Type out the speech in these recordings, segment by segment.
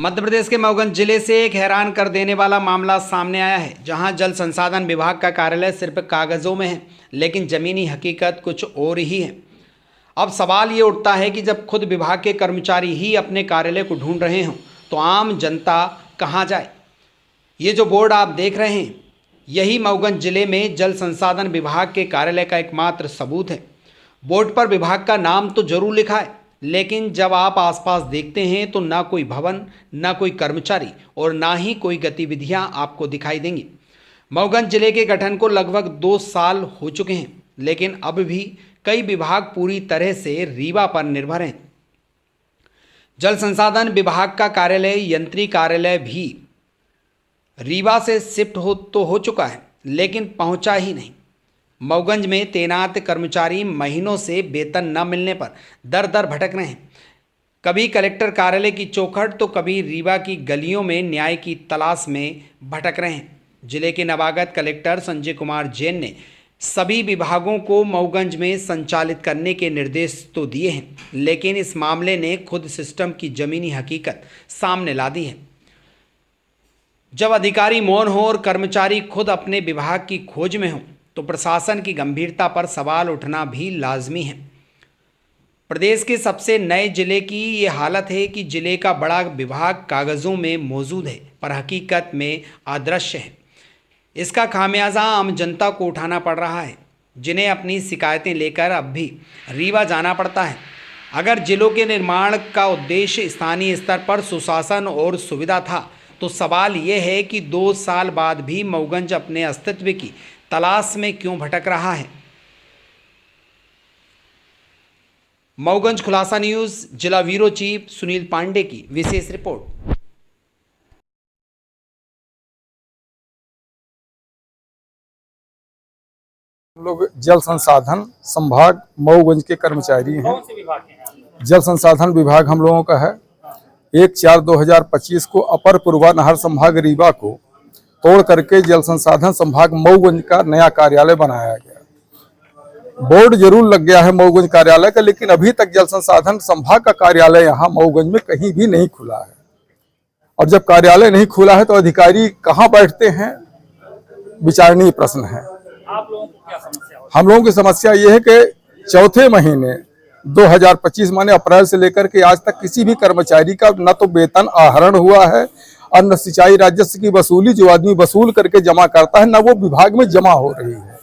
मध्य प्रदेश के मऊगंज जिले से एक हैरान कर देने वाला मामला सामने आया है, जहां जल संसाधन विभाग का कार्यालय सिर्फ कागजों में है, लेकिन जमीनी हकीकत कुछ और ही है। अब सवाल ये उठता है कि जब खुद विभाग के कर्मचारी ही अपने कार्यालय को ढूंढ रहे हों, तो आम जनता कहां जाए। ये जो बोर्ड आप देख रहे हैं, यही मऊगंज जिले में जल संसाधन विभाग के कार्यालय का एकमात्र सबूत है। बोर्ड पर विभाग का नाम तो जरूर लिखा है, लेकिन जब आप आसपास देखते हैं तो ना कोई भवन, ना कोई कर्मचारी और ना ही कोई गतिविधियां आपको दिखाई देंगी। मऊगंज जिले के गठन को लगभग 2 साल हो चुके हैं, लेकिन अब भी कई विभाग पूरी तरह से रीवा पर निर्भर हैं। जल संसाधन विभाग का कार्यालय, यंत्री कार्यालय भी रीवा से शिफ्ट हो चुका है, लेकिन पहुंचा ही नहीं। मऊगंज में तैनात कर्मचारी महीनों से वेतन न मिलने पर दर दर भटक रहे हैं। कभी कलेक्टर कार्यालय की चौखट तो कभी रीवा की गलियों में न्याय की तलाश में भटक रहे हैं। जिले के नवागत कलेक्टर संजय कुमार जैन ने सभी विभागों को मऊगंज में संचालित करने के निर्देश तो दिए हैं, लेकिन इस मामले ने खुद सिस्टम की जमीनी हकीकत सामने ला दी है। जब अधिकारी मौन हो और कर्मचारी खुद अपने विभाग की खोज में हो, तो प्रशासन की गंभीरता पर सवाल उठना भी लाजमी है। प्रदेश के सबसे नए जिले की ये हालत है कि जिले का बड़ा विभाग कागजों में मौजूद है, पर हकीकत में अदृश्य है। इसका खामियाजा आम जनता को उठाना पड़ रहा है, जिन्हें अपनी शिकायतें लेकर अब भी रीवा जाना पड़ता है। अगर जिलों के निर्माण का उद्देश्य स्थानीय स्तर पर सुशासन और सुविधा था, तो सवाल ये है कि 2 साल बाद भी मऊगंज अपने अस्तित्व की तलाश में क्यों भटक रहा है। मऊगंज खुलासा न्यूज, जिला ब्यूरो चीफ सुनील पांडे की विशेष रिपोर्ट। हम लोग जल संसाधन संभाग मऊगंज के कर्मचारी हैं। जल संसाधन विभाग हम लोगों का है। 1/4/2025 को अपर पूर्वा नहर संभाग रीवा को तोड़ करके जल संसाधन संभाग मऊगंज का नया कार्यालय बनाया गया। बोर्ड जरूर लग गया है मऊगंज कार्यालय का, लेकिन अभी तक जल संसाधन संभाग का कार्यालय यहाँ मऊगंज में कहीं भी नहीं खुला है। और जब कार्यालय नहीं खुला है तो अधिकारी कहाँ बैठते हैं, विचारणीय प्रश्न है। आप लोगों को क्या समस्या है? हम लोगों की समस्या ये है कि चौथे महीने 2025 माने अप्रैल से लेकर के आज तक किसी भी कर्मचारी का न तो वेतन आहरण हुआ है और न सिंचाई राजस्व की वसूली जो आदमी वसूल करके जमा करता है, न वो विभाग में जमा हो रही है।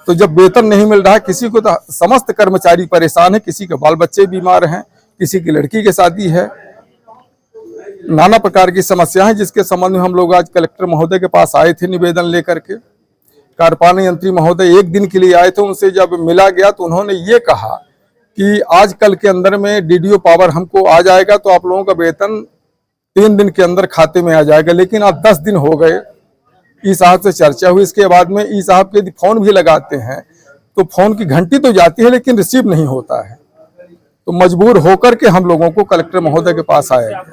तो जब वेतन नहीं मिल रहा है, किसी को तो समस्त कर्मचारी परेशान है, किसी के बाल बच्चे बीमार हैं, किसी की लड़की की शादी है, नाना प्रकार की समस्या है, जिसके संबंध में हम लोग आज कलेक्टर महोदय के पास आए थे निवेदन लेकर के। कार्यपालन यंत्री महोदय 1 दिन के लिए आए थे, उनसे जब मिला गया तो उन्होंने ये कहा कि आज कल के अंदर में डीडीओ पावर हमको आ जाएगा तो आप लोगों का वेतन 3 दिन के अंदर खाते में आ जाएगा। लेकिन आज 10 दिन हो गए, ई साहब से चर्चा हुई, इसके बाद में ई साहब के यदि फोन भी लगाते हैं तो फोन की घंटी तो जाती है लेकिन रिसीव नहीं होता है। तो मजबूर होकर के हम लोगों को कलेक्टर महोदय के पास आया।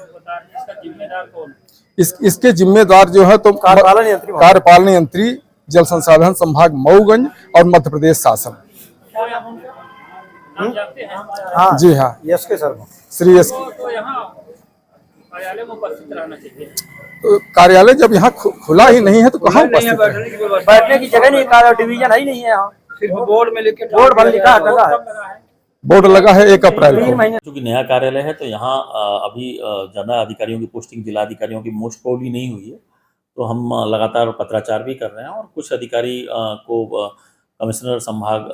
इसके जिम्मेदार जो है तो कार्यपालन यंत्री जल संसाधन संभाग मऊगंज और मध्य प्रदेश शासन। हाँ जी हाँ, यस के सर, श्री यस। तो यहाँ कार्यालय में उपस्थित रहना चाहिए। तो कार्यालय जब यहाँ खुला ही नहीं है तो कहाँ उपस्थित है? बैठने की जगह नहीं, कार्य डिवीजन ही नहीं है यहाँ, सिर्फ बोर्ड में लिखे, बोर्ड पर लिखा है। बोर्ड लगा है 1 अप्रैल को। क्योंकि नया कार्यालय है तो यहाँ अभी ज़्यादा अधिकारियों की पोस्टिंग जिला अधिकारियों की मोस्ट प्रोबेबली नहीं हुई है, तो हम लगातार पत्राचार भी कर रहे हैं और कुछ अधिकारी को कमिश्नर संभाग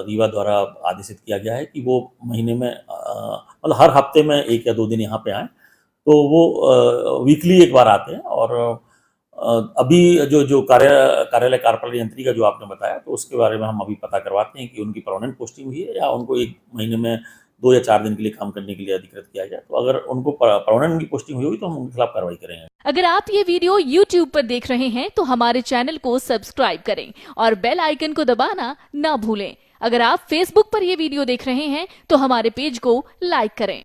रीवा द्वारा आदेशित किया गया है कि वो महीने में मतलब हर हफ्ते में 1 या 2 दिन यहाँ पे आएँ। तो वो वीकली एक बार आते हैं। और अभी जो कार्यालय कार्यपालन यंत्री का जो आपने बताया, तो उसके बारे में हम अभी पता करवाते हैं कि उनकी परमानेंट पोस्टिंग हुई है या उनको 1 महीने में 2 या 4 दिन के लिए काम करने के लिए अधिकृत किया जाए। तो अगर उनको परमानेंट की पोस्टिंग हुई होगी तो हम उनके खिलाफ कार्रवाई करेंगे। अगर आप ये वीडियो YouTube पर देख रहे हैं तो हमारे चैनल को सब्सक्राइब करें और बेल आइकन को दबाना ना भूलें। अगर आप Facebook पर ये वीडियो देख रहे हैं तो हमारे पेज को लाइक करें।